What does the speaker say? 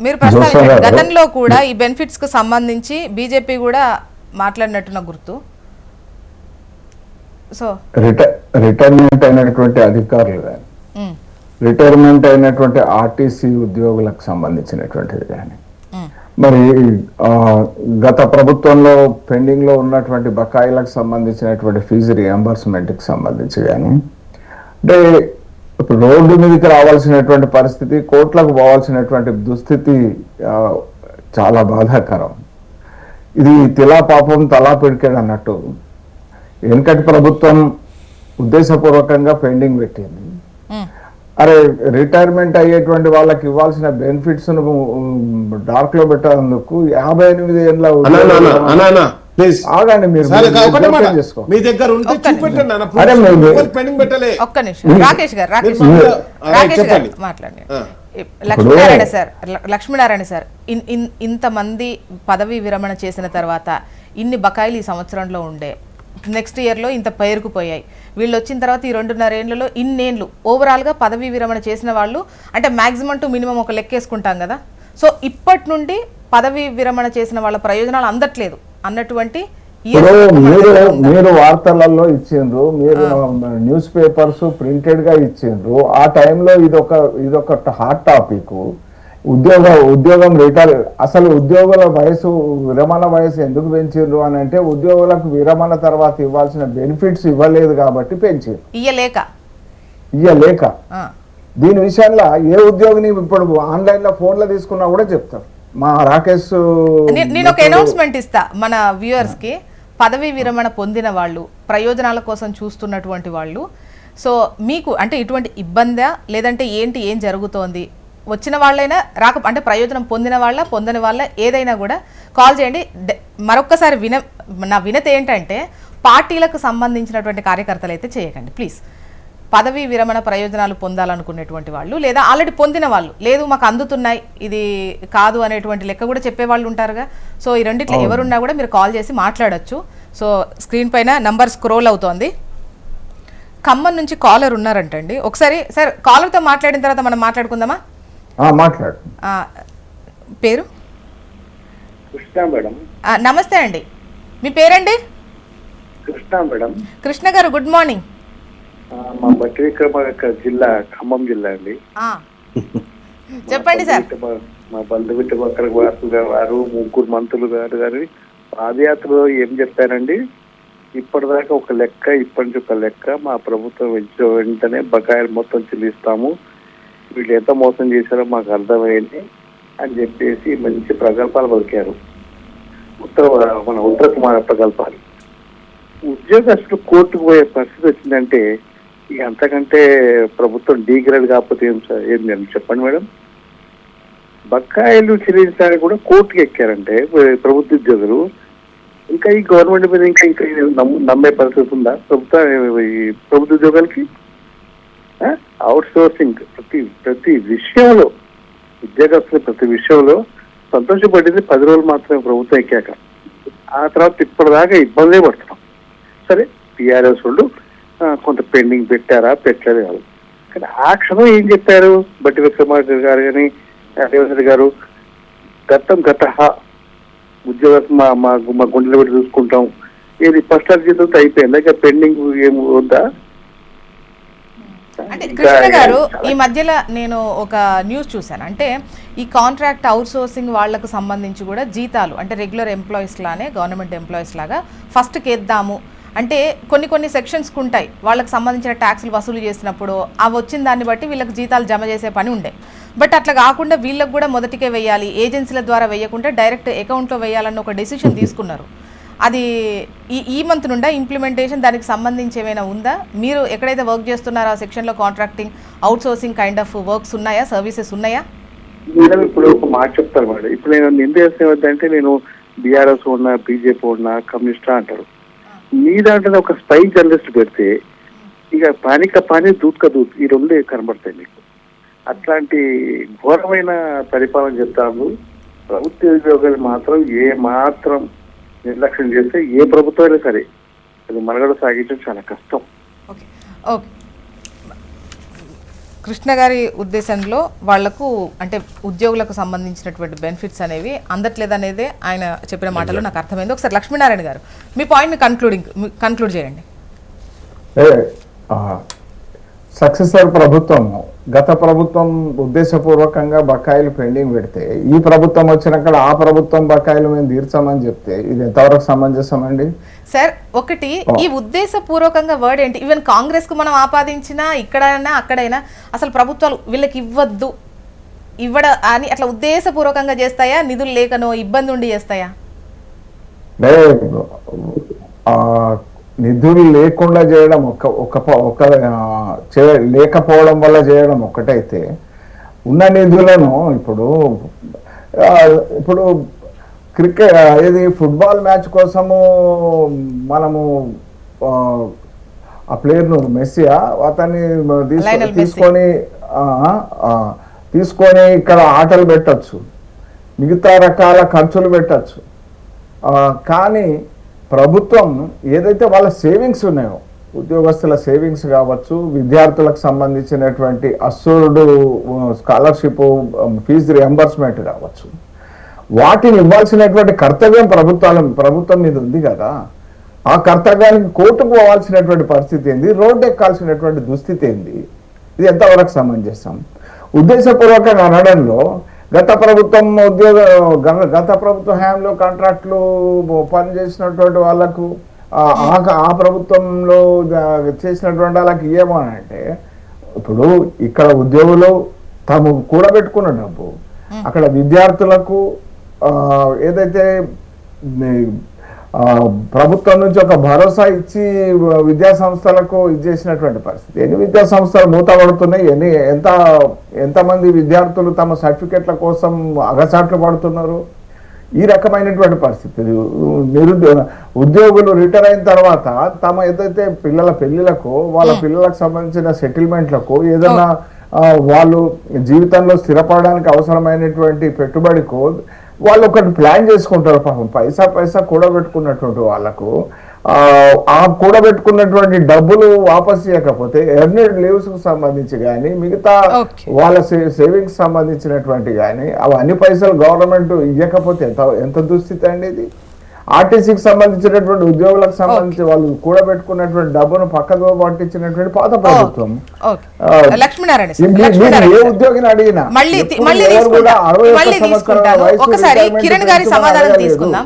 మీరు ప్రస్తావించండి, గతంలో కూడా ఈ బెనిఫిట్స్ కు సంబంధించి బీజేపీ కూడా మాట్లాడినట్టున్న గుర్తు. సో రిటైర్మెంట్ అయినటువంటి అధికారులు కానీ, రిటైర్మెంట్ అయినటువంటి ఆర్టీసీ ఉద్యోగులకు సంబంధించినటువంటిది కానీ, మరి గత ప్రభుత్వంలో పెండింగ్ లో ఉన్నటువంటి బకాయిలకు సంబంధించినటువంటి ఫీజు రియంబర్స్మెంట్కి సంబంధించి కానీ, అంటే ఇప్పుడు రోడ్డు మీదకి రావాల్సినటువంటి పరిస్థితి, కోట్లకు పోవాల్సినటువంటి దుస్థితి చాలా బాధాకరం. ఇది తిలా పాపం తలా పిడికెడు అన్నట్టు వెనకటి ప్రభుత్వం ఉద్దేశపూర్వకంగా పెండింగ్ పెట్టింది. అరే రిటైర్మెంట్ అయ్యేటువంటి వాళ్ళకి ఇవ్వాల్సిన బెనిఫిట్స్ డార్క్ లో పెట్టేందుకు 58 ఏళ్ళ ఆగండి మీరు మీ దగ్గర ఉంటే చూపెట్టండి. ఒక్క నిమిషం రాకేష్ గారు మాట్లాడండి. లక్ష్మీనారాయణ సార్, ఇంతమంది పదవీ విరమణ చేసిన తర్వాత ఇన్ని బకాయిలు ఈ సంవత్సరంలో ఉండే, నెక్స్ట్ ఇయర్లో ఇంత పేరుకుపోయాయి, వీళ్ళు వచ్చిన తర్వాత ఈ 2.5 ఏళ్లలో ఇన్నేళ్ళు ఓవరాల్గా పదవీ విరమణ చేసిన వాళ్ళు అంటే మ్యాక్సిమం టు మినిమం ఒక లెక్కేసుకుంటాం కదా. సో ఇప్పటి నుండి పదవీ విరమణ చేసిన వాళ్ళ ప్రయోజనాలు అందట్లేదు అన్నటువంటి మీరు వార్తలలో ఇచ్చిండ్రు, మీరు న్యూస్ పేపర్స్ ప్రింటెడ్ గా ఇచ్చిండ్రు. ఆ టైంలో ఇదొక హాట్ టాపిక్. ఉద్యోగం రిటైర్, అసలు ఉద్యోగుల వయసు విరమణ వయసు ఎందుకు పెంచిండ్రు అని అంటే ఉద్యోగులకు విరమణ తర్వాత ఇవ్వాల్సిన బెనిఫిట్స్ ఇవ్వలేదు కాబట్టి పెంచారు, ఇయ్యలేక. దీని విషయంలో ఏ ఉద్యోగిని ఇప్పుడు ఆన్లైన్ లో ఫోన్లో తీసుకున్నా కూడా చెప్తారు. మా రాకేష్ నేను ఒక అనౌన్స్మెంట్ ఇస్తా మన వ్యూవర్స్ కి, పదవీ విరమణ పొందిన వాళ్ళు, ప్రయోజనాల కోసం చూస్తున్నటువంటి వాళ్ళు, సో మీకు అంటే ఇటువంటి ఇబ్బందా లేదంటే ఏంటి, ఏం జరుగుతోంది, వచ్చిన వాళ్ళైనా అంటే ప్రయోజనం పొందిన వాళ్ళ పొందని వాళ్ళ ఏదైనా కూడా కాల్ చేయండి. మరొక్కసారి నా వినతి ఏంటంటే పార్టీలకు సంబంధించినటువంటి కార్యకర్తలు అయితే చేయకండి ప్లీజ్. పదవీ విరమణ ప్రయోజనాలు పొందాలనుకునేటువంటి వాళ్ళు లేదా ఆల్రెడీ పొందిన వాళ్ళు, లేదు మాకు అందుతున్నాయి ఇది కాదు అనేటువంటి లెక్క కూడా చెప్పేవాళ్ళు ఉంటారుగా. సో ఈ రెండిట్లో ఎవరున్నా కూడా మీరు కాల్ చేసి మాట్లాడొచ్చు. సో స్క్రీన్ పైన నంబర్ స్క్రోల్ అవుతోంది. ఖమ్మం నుంచి కాలర్ ఉన్నారంటండి. ఒకసారి సార్ కాలర్తో మాట్లాడిన తర్వాత మనం మాట్లాడుకుందామా? మాట్లాడు. పేరు? కృష్ణ మేడం. నమస్తే అండి, మీ పేరండి? కృష్ణ మేడం. కృష్ణ గారు గుడ్ మార్నింగ్. మా బట్టి విక్రమార్క జిల్లా ఖమ్మం జిల్లా అండి. చెప్పండి సార్. మా బంధు విక్రమార్క వారు ముగ్గురు మంత్రులు గారు పాదయాత్రలో ఏం చెప్పారండి, ఇప్పటిదాకా ఒక లెక్క, ఇప్పటి నుంచి ఒక లెక్క, మా ప్రభుత్వం వెంటనే బకాయిలు మొత్తం చెల్లిస్తాము, వీళ్ళు ఎంత మోసం చేశారో మాకు అర్థమైంది అని చెప్పేసి మంచి ప్రకల్పాలు పలికారు. మన ఉత్తర కుమార ప్రకల్పాలు. ఉద్యోగస్తులు కోర్టుకు పోయే పరిస్థితి వచ్చిందంటే ఇక అంతకంటే ప్రభుత్వం డీగ్రేడ్ కాకపోతే ఏం చెప్పండి మేడం. బకాయిలు చెల్లించడానికి కూడా కోర్టుకు ఎక్కారంటే ప్రభుత్వ ఉద్యోగులు, ఇంకా ఈ గవర్నమెంట్ మీద ఇంకా నమ్మే పరిస్థితి ఉందా ప్రభుత్వ ఉద్యోగాలకి? అవుట్ సోర్సింగ్ ప్రతి విషయంలో, ఉద్యోగస్తులు ప్రతి విషయంలో సంతోషపడింది 10 రోజులు మాత్రమే ప్రభుత్వం ఎక్కాక. ఆ తర్వాత ఇప్పటిదాకా ఇబ్బందే పడుతున్నాం. సరే టీఆర్ఎస్ వాళ్ళు కొంత పెండింగ్ పెట్టలేదు కాదు, కానీ ఆ క్షణం ఏం చెప్పారు బట్టి విక్రమార్క గారు కానీ రేవంత్ రెడ్డి గారు, గత ఉద్యోగం మా గుండెలు పెట్టి చూసుకుంటాం, ఏది ఫస్ట్ అర్జీతో అయిపోయింది, ఇంకా పెండింగ్ ఏం వద్దా? అంటే కృష్ణ గారు, ఈ మధ్యలో నేను ఒక న్యూస్ చూశాను, అంటే ఈ కాంట్రాక్ట్ అవుట్ సోర్సింగ్ వాళ్లకు సంబంధించి కూడా జీతాలు అంటే రెగ్యులర్ ఎంప్లాయీస్ లానే గవర్నమెంట్ ఎంప్లాయీస్ లాగా ఫస్ట్కి వేద్దాము అంటే కొన్ని సెక్షన్స్కి ఉంటాయి, వాళ్ళకి సంబంధించిన ట్యాక్సులు వసూలు చేసినప్పుడు అవి వచ్చిన దాన్ని బట్టి వీళ్ళకి జీతాలు జమ చేసే పని ఉండే. బట్ అట్లా కాకుండా వీళ్ళకి కూడా మొదటికే వేయాలి, ఏజెన్సీల ద్వారా వేయకుండా డైరెక్ట్ అకౌంట్లో వేయాలన్న ఒక డెసిషన్ తీసుకున్నారు. అది ఈ మంత్ నుండా ఇంప్లిమెంటేషన్, దానికి సంబంధించి ఏమైనా ఉందా? మీరు ఎక్కడైతే వర్క్ చేస్తున్నారో ఆ సెక్షన్లో contracting out sourcing kind of works ఉన్నాయా, సర్వీసెస్ ఉన్నాయా? మేడం ఇప్పుడు ఒక మాట చెప్తారు మేడం, ఇప్పుడు నేను నింద చేస్తే నేను బీఆర్ఎస్ ఉన్నా బీజేపీ ఉన్నా కమ్యూనిస్ట్ అంటారు, మీ దాంట్లో ఒక స్పై జర్నలిస్ట్ పెడితే ఇక పానీ దూత్ ఈ రెండే కనబడతాయి మీకు. అట్లాంటి ఘోరమైన పరిపాలన చెప్తాను. ప్రభుత్వ ఉద్యోగాలు మాత్రం ఏ మాత్రం నిర్లక్ష్యం చేస్తే ఏ ప్రభుత్వం అయినా సరే అది మనుగడ సాగించడం చాలా కష్టం. కృష్ణ గారి ఉద్దేశంలో వాళ్లకు అంటే ఉద్యోగులకు సంబంధించినటువంటి బెనిఫిట్స్ అనేవి అందట్లేదు అనేదే ఆయన చెప్పిన మాటలో నాకు అర్థమైంది. ఒకసారి లక్ష్మీనారాయణ గారు మీ పాయింట్ని కన్క్లూడ్ చేయండి. సక్సెసర్ ప్రభుత్వం గత ప్రభుత్వం ఉద్దేశపూర్వకంగా బకాయిలు పెండింగ్ పెడితే ఈ ప్రభుత్వం వచ్చినాక ఆ ప్రభుత్వం బకాయిలు మేము తీర్చామని చెప్తే ఇది ఎంతవరకు సమంజసం అండి? సార్ ఒకటి ఈ ఉద్దేశపూర్వకంగా వర్డ్ ఏంటి? ఈవెన్ కాంగ్రెస్ కు మనం ఆపాదించినా ఇక్కడైనా అక్కడైనా అసలు ప్రభుత్వాలు వీళ్ళకి ఇవ్వద్దు అని అట్లా ఉద్దేశపూర్వకంగా చేస్తాయా, నిధులు లేకనో ఇబ్బంది ఉండి చేస్తాయా? నిధులు లేకుండా చేయడం లేకపోవడం వల్ల చేయడం ఒకటైతే ఉన్న నిధులను ఇప్పుడు క్రికెట్ ఇది ఫుట్బాల్ మ్యాచ్ కోసము మనము ఆ ప్లేయర్ను మెస్సియా అతన్ని తీసుకొని ఇక్కడ ఆటలు పెట్టచ్చు, మిగతా రకాల ఖర్చులు పెట్టచ్చు. కానీ ప్రభుత్వం ఏదైతే వాళ్ళ సేవింగ్స్ ఉన్నాయో ఉద్యోగస్తుల సేవింగ్స్ కావచ్చు, విద్యార్థులకు సంబంధించినటువంటి అస్సూర్డు స్కాలర్షిప్ ఫీజు రియంబర్స్మెంట్ కావచ్చు, వాటిని ఇవ్వాల్సినటువంటి కర్తవ్యం ప్రభుత్వం మీద ఉంది కదా. ఆ కర్తవ్యానికి కోర్టుకు పోవాల్సినటువంటి పరిస్థితి ఏంది, రోడ్డు ఎక్కాల్సినటువంటి దుస్థితి ఏంది? ఇది ఎంతవరకు సమంజసం? ఉద్దేశపూర్వకంగా అనడంలో గత ప్రభుత్వం హయాంలో కాంట్రాక్టులు పనిచేసినటువంటి వాళ్ళకు ఆ ప్రభుత్వంలో చేసినటువంటి వాళ్ళకి ఏమోనంటే ఇప్పుడు ఇక్కడ ఉద్యోగులు తాము కూడబెట్టుకున్న డబ్బు అక్కడ విద్యార్థులకు ఏదైతే ప్రభుత్వం నుంచి ఒక భరోసా ఇచ్చి విద్యా సంస్థలకు ఇచ్చేసినటువంటి పరిస్థితి. ఎన్ని విద్యా సంస్థలు మూతపడుతున్నాయి, ఎంతమంది విద్యార్థులు తమ సర్టిఫికెట్ల కోసం అగసాట్లు పడుతున్నారు. ఈ రకమైనటువంటి పరిస్థితులు ఉద్యోగులు రిటైర్ అయిన తర్వాత తమ ఏదైతే పిల్లల పెళ్లిలకు వాళ్ళ పిల్లలకు సంబంధించిన సెటిల్మెంట్లకు ఏదైనా వాళ్ళు జీవితంలో స్థిరపడడానికి అవసరమైనటువంటి పెట్టుబడికో వాళ్ళు ఒకటి ప్లాన్ చేసుకుంటారు. పాపం పైసా కూడబెట్టుకున్నటువంటి వాళ్ళకు ఆ కూడబెట్టుకున్నటువంటి డబ్బులు వాపస్ చేయకపోతే ఎర్నెడ్ లీవ్స్ కు సంబంధించి కానీ మిగతా వాళ్ళ సేవింగ్స్ సంబంధించినటువంటి కానీ అవన్నీ పైసలు గవర్నమెంట్ ఇవ్వకపోతే ఎంత దుస్థితి అండి ఇది. ఆర్టీసీకి సంబంధించినటువంటి ఉద్యోగులకు సంబంధించి వాళ్ళు కూడబెట్టుకున్నటువంటి డబ్బును పక్కదో పట్టించినటువంటి పాత ప్రభుత్వం. ఏ ఉద్యోగిని అడిగినా ఒకసారి కిరణ్ గారి సమాధానం తీసుకుందాం.